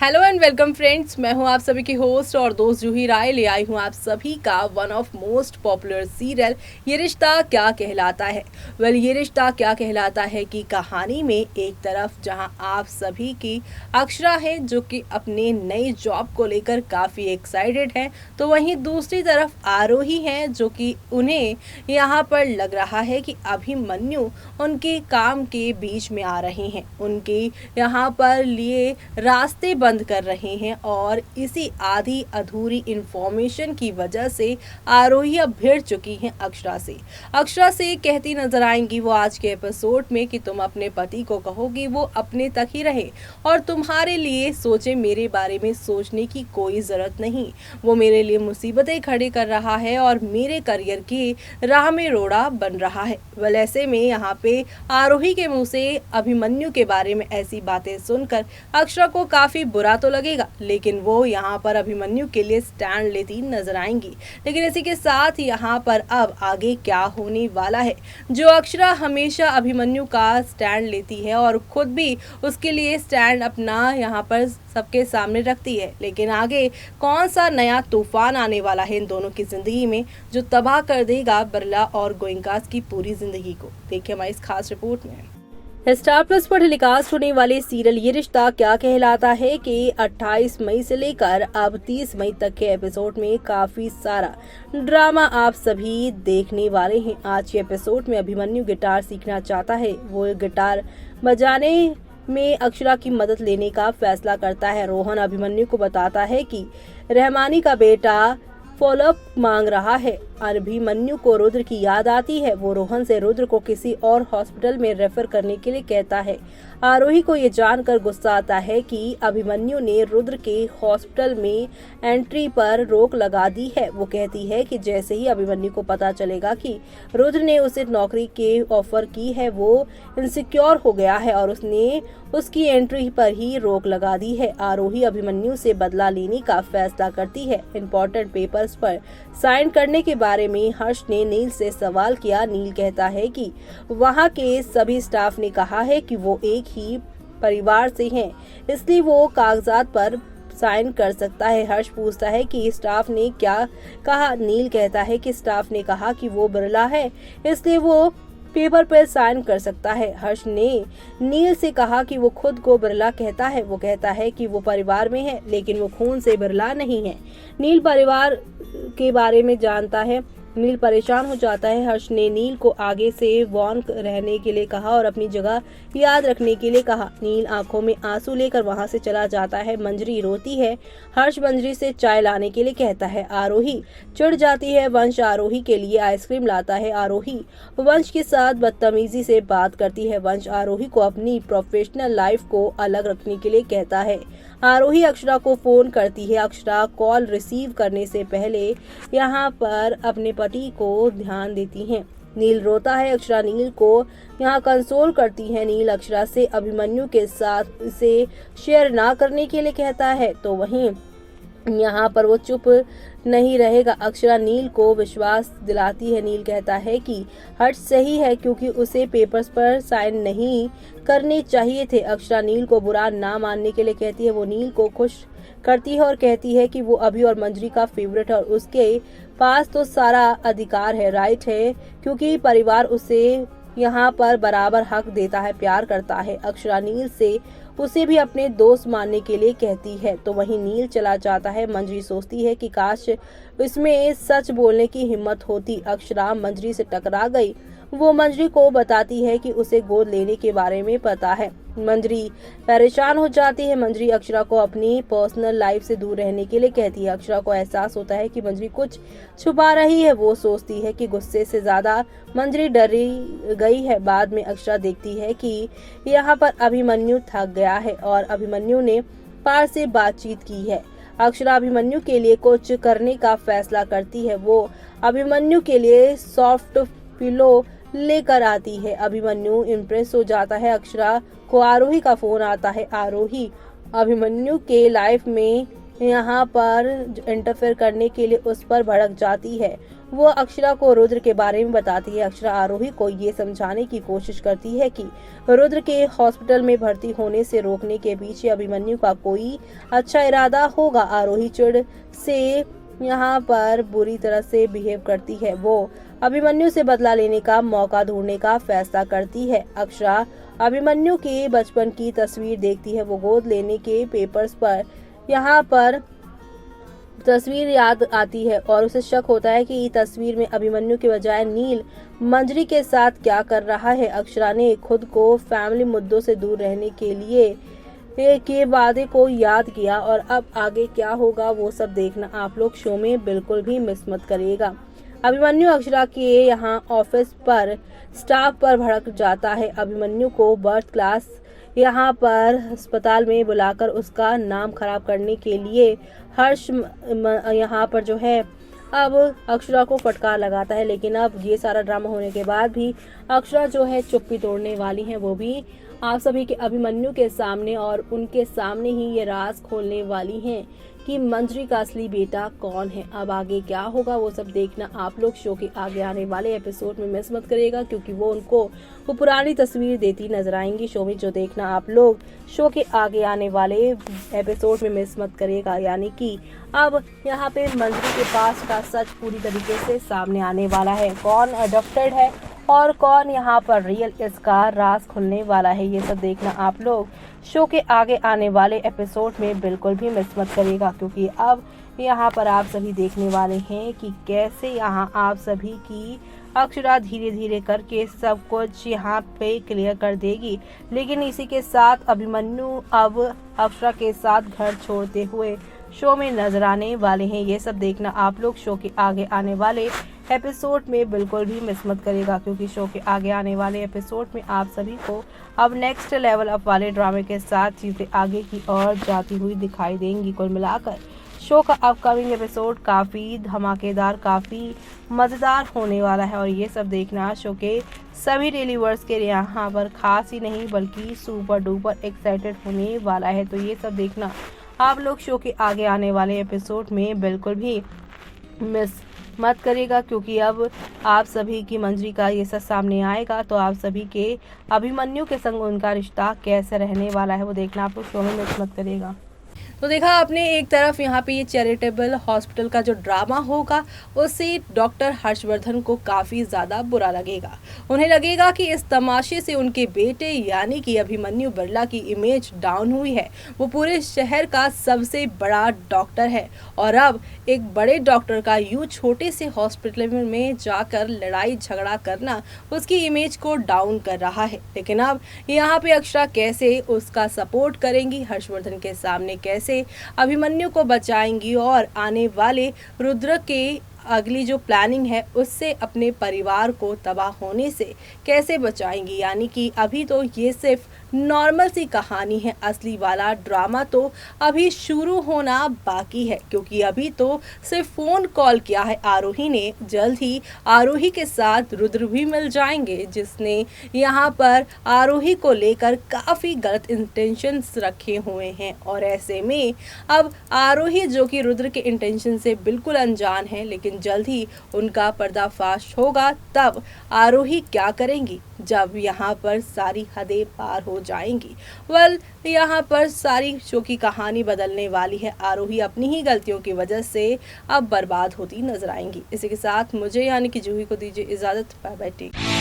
Hello and welcome friends, मैं हूं आप सभी की होस्ट और दोस्त जूही राय। ले आई हूं आप सभी का one of most popular serial ये रिश्ता क्या कहलाता है। ये रिश्ता क्या कहलाता है कि कहानी में एक तरफ जहां आप सभी की अक्षरा है जो कि अपने नई जॉब को लेकर काफ़ी एक्साइटेड है, तो वहीं दूसरी तरफ आरोही है जो कि उन्हें यहाँ पर लग रहा है कि अभिमन्यु उनके काम के बीच में आ रहे हैं, उनके यहाँ पर लिए रास्ते बंद कर रहे हैं और इसी आधी अधूरी इंफॉर्मेशन की वजह से आरोही अब भिड़ चुकी हैं अक्षरा से कहती नजर आएंगी वो आज के एपिसोड में कि तुम अपने पति को कहोगी वो अपने तक ही रहे और तुम्हारे लिए सोचे, मेरे बारे में सोचने की कोई जरूरत नहीं। वो मेरे लिए मुसीबतें खड़ी कर रहा है और मेरे करियर की राह में रोड़ा बन रहा है। ऐसे में यहाँ पे आरोही के मुंह से अभिमन्यु के बारे में ऐसी बातें सुनकर अक्षरा को काफी बुरा तो लगेगा, लेकिन वो यहाँ पर अभिमन्यु के लिए स्टैंड लेती नजर आएंगी। लेकिन इसी के साथ यहाँ पर अब आगे क्या होने वाला है, जो अक्षरा हमेशा अभिमन्यु का स्टैंड लेती है और खुद भी उसके लिए स्टैंड अपना यहाँ पर सबके सामने रखती है, लेकिन आगे कौन सा नया तूफान आने वाला है इन दोनों की जिंदगी में जो तबाह कर देगा बिरला और गोयनकास की पूरी जिंदगी को। देखिए हमारी इस खास रिपोर्ट में। स्टार प्लस पर टेलीकास्ट होने वाले सीरियल ये रिश्ता क्या कहलाता है कि 28 मई से लेकर अब 30 मई तक के एपिसोड में काफी सारा ड्रामा आप सभी देखने वाले हैं। आज के एपिसोड में अभिमन्यु गिटार सीखना चाहता है, वो गिटार बजाने में अक्षरा की मदद लेने का फैसला करता है। रोहन अभिमन्यु को बताता है कि रहमानी का बेटा फॉलोअप मांग रहा है। अभिमन्यु को रुद्र की याद आती है, वो रोहन से रुद्र को किसी और हॉस्पिटल में रेफर करने के लिए कहता है। आरोही को ये जानकर गुस्सा आता है कि अभिमन्यु ने रुद्र के हॉस्पिटल में एंट्री पर रोक लगा दी है। वो कहती है कि जैसे ही अभिमन्यु को पता चलेगा कि रुद्र ने उसे नौकरी के ऑफर की है, वो इनसिक्योर हो गया है और उसने उसकी एंट्री पर ही रोक लगा दी है। आरोही अभिमन्यु से बदला लेने का फैसला करती है। इम्पोर्टेंट पेपर्स पर साइन करने के बारे में हर्ष ने नील से सवाल किया। नील कहता है कि वहां के सभी स्टाफ ने कहा है कि वो एक ही परिवार से हैं, इसलिए वो कागजात पर साइन कर सकता है। हर्ष पूछता है कि स्टाफ ने क्या कहा। नील कहता है कि स्टाफ ने कहा कि वो बिरला है, इसलिए वो पेपर पर साइन कर सकता है। हर्ष ने नील से कहा कि वो खुद को बिरला कहता है। वो कहता है कि वो परिवार में है, लेकिन वो खून से बिरला नहीं है। नील परिवार के बारे में जानता है। नील परेशान हो जाता है। हर्ष ने नील को आगे से वॉर्न रहने के लिए कहा और अपनी जगह याद रखने के लिए कहा। नील आंखों में आंसू लेकर वहां से चला जाता है। मंजरी रोती है। हर्ष मंजरी से चाय लाने के लिए कहता है। आरोही चिढ़ जाती है। वंश आरोही के लिए आइसक्रीम लाता है। आरोही वंश के साथ बदतमीजी से बात करती है। वंश आरोही को अपनी प्रोफेशनल लाइफ को अलग रखने के लिए कहता है। आरोही अक्षरा को फोन करती है। अक्षरा कॉल रिसीव करने से पहले यहाँ पर अपने पति को ध्यान देती हैं। नील रोता है। अक्षरा नील को यहाँ कंसोल करती है। नील अक्षरा से अभिमन्यु के साथ इसे शेयर ना करने के लिए कहता है, तो वहीं यहाँ पर वो चुप नहीं रहेगा। अक्षरा नील को विश्वास दिलाती है। नील कहता है कि हर्ष सही है क्योंकि उसे पेपर्स पर साइन नहीं करने चाहिए थे। अक्षरा नील को बुरा ना मानने के लिए कहती है। वो नील को खुश करती है और कहती है कि वो अभी और मंजरी का फेवरेट है और उसके पास तो सारा अधिकार है, राइट है, क्योंकि परिवार उसे यहाँ पर बराबर हक देता है, प्यार करता है। अक्षरा नील से उसे भी अपने दोस्त मानने के लिए कहती है, तो वहीं नील चला जाता है। मंजरी सोचती है कि काश इसमें सच बोलने की हिम्मत होती। अक्षरा मंजरी से टकरा गई। वो मंजरी को बताती है कि उसे गोद लेने के बारे में पता है। मंजरी परेशान हो जाती है। मंजरी अक्षरा को अपनी पर्सनल लाइफ से दूर रहने के लिए कहती है। अक्षरा को एहसास होता है कि मंजरी कुछ छुपा रही है। वो सोचती है कि गुस्से से ज्यादा मंजरी डरी गई है। बाद में अक्षरा देखती है कि यहाँ पर अभिमन्यु थक गया है और अभिमन्यु ने पार से बातचीत की है। अक्षरा अभिमन्यु के लिए कुछ करने का फैसला करती है। वो अभिमन्यु के लिए सॉफ्ट पिलो लेकर आती है। अभिमन्यु इम्प्रेस हो जाता है। अक्षरा को आरोही का फोन आता है। आरोही अभिमन्यु के लाइफ में यहाँ पर इंटरफेयर करने के लिए उस पर भड़क जाती है। वो अक्षरा को रुद्र के बारे में बताती है। अक्षरा आरोही को ये समझाने की कोशिश करती है कि रुद्र के हॉस्पिटल में भर्ती होने से रोकने के पीछे अभिमन्यु का कोई अच्छा इरादा होगा। आरोही चिढ़ से यहाँ पर बुरी तरह से बिहेव करती है। वो अभिमन्यु से बदला लेने का मौका ढूंढने का फैसला करती है। अक्षरा अभिमन्यु के बचपन की तस्वीर देखती है। वो गोद लेने के पेपर्स पर यहाँ पर तस्वीर याद आती है और उसे शक होता है कि तस्वीर में अभिमन्यु के बजाय नील मंजरी के साथ क्या कर रहा है। अक्षरा ने खुद को फैमिली मुद्दों से दूर रहने के लिए के वादे को याद किया और अब आगे क्या होगा वो सब देखना आप लोग शो में बिल्कुल भी मिस मत करिएगा। अभिमन्यु अक्षरा के यहाँ ऑफिस पर स्टाफ पर भड़क जाता है। अभिमन्यु को बर्थ क्लास यहाँ पर अस्पताल में बुलाकर उसका नाम खराब करने के लिए हर्ष यहाँ पर जो है अब अक्षरा को फटकार लगाता है। लेकिन अब ये सारा ड्रामा होने के बाद भी अक्षरा जो है चुप्पी तोड़ने वाली है, वो भी आप सभी के अभिमन्यु के सामने, और उनके सामने ही ये राज खोलने वाली हैं कि मंजरी का असली बेटा कौन है। अब आगे क्या होगा वो सब देखना आप लोग शो के आगे आने वाले एपिसोड में मिस मत करिएगा, क्योंकि वो उनको वो पुरानी तस्वीर देती नजर आएंगी शो में, जो देखना आप लोग शो के आगे आने वाले एपिसोड में मिस मत करिएगा। यानी कि अब यहाँ पे मंजरी के पास का सच पूरी तरीके से सामने आने वाला है। कौन अडॉप्टेड है और कौन यहाँ पर रियल, इसका राज खुलने वाला है। ये सब देखना आप लोग शो के आगे आने वाले एपिसोड में बिल्कुल भी मिस मत करिएगा, क्योंकि अब यहाँ पर आप सभी देखने वाले हैं कि कैसे यहाँ आप सभी की अक्षरा धीरे धीरे करके सब कुछ यहाँ पे क्लियर कर देगी। लेकिन इसी के साथ अभिमन्यु अब अक्षरा के साथ घर छोड़ते हुए शो में नजर आने वाले हैं। ये सब देखना आप लोग शो के आगे आने वाले एपिसोड में बिल्कुल भी मिस मत करेगा, क्योंकि शो के आगे आने वाले एपिसोड में आप सभी को अब नेक्स्ट लेवल अप वाले ड्रामे के साथ चीज़ें आगे की ओर जाती हुई दिखाई देंगी। कुल मिलाकर शो का अपकमिंग एपिसोड काफ़ी धमाकेदार, काफ़ी मज़ेदार होने वाला है, और ये सब देखना शो के सभी डेलीवर्स के यहाँ पर खास ही नहीं बल्कि सुपर डुपर एक्साइटेड होने वाला है। तो ये सब देखना आप लोग शो के आगे आने वाले एपिसोड में बिल्कुल भी मिस मत करिएगा, क्योंकि अब आप सभी की मंजरी का ये सब सामने आएगा तो आप सभी के अभिमन्यु के संग उनका रिश्ता कैसे रहने वाला है वो देखना आप लोग शो में मिस मत करिएगा। तो देखा आपने, एक तरफ यहाँ पे ये चैरिटेबल हॉस्पिटल का जो ड्रामा होगा उससे डॉक्टर हर्षवर्धन को काफ़ी ज़्यादा बुरा लगेगा। उन्हें लगेगा कि इस तमाशे से उनके बेटे यानी कि अभिमन्यु बिरला की इमेज डाउन हुई है। वो पूरे शहर का सबसे बड़ा डॉक्टर है और अब एक बड़े डॉक्टर का यूँ छोटे से हॉस्पिटल में जाकर लड़ाई झगड़ा करना उसकी इमेज को डाउन कर रहा है। लेकिन अब यहाँ पे अक्षरा कैसे उसका सपोर्ट करेंगी, हर्षवर्धन के सामने कैसे अभिमन्यु को बचाएंगी और आने वाले रुद्र के अगली जो प्लानिंग है उससे अपने परिवार को तबाह होने से कैसे बचाएंगी। यानी कि अभी तो ये सिर्फ नॉर्मल सी कहानी है, असली वाला ड्रामा तो अभी शुरू होना बाकी है, क्योंकि अभी तो सिर्फ फ़ोन कॉल किया है आरोही ने। जल्द ही आरोही के साथ रुद्र भी मिल जाएंगे, जिसने यहाँ पर आरोही को लेकर काफ़ी गलत इंटेंशंस रखे हुए हैं, और ऐसे में अब आरोही जो कि रुद्र के इंटेंशन से बिल्कुल अनजान है, लेकिन जल्द ही उनका पर्दाफाश होगा। तब आरोही क्या करेंगी जब यहाँ पर सारी हदें पार हो जाएंगी। यहाँ पर सारी शो की कहानी बदलने वाली है। आरोही अपनी ही गलतियों की वजह से अब बर्बाद होती नजर आएंगी। इसी के साथ मुझे यानी कि जूही को दीजिए इजाजत। Bye bye.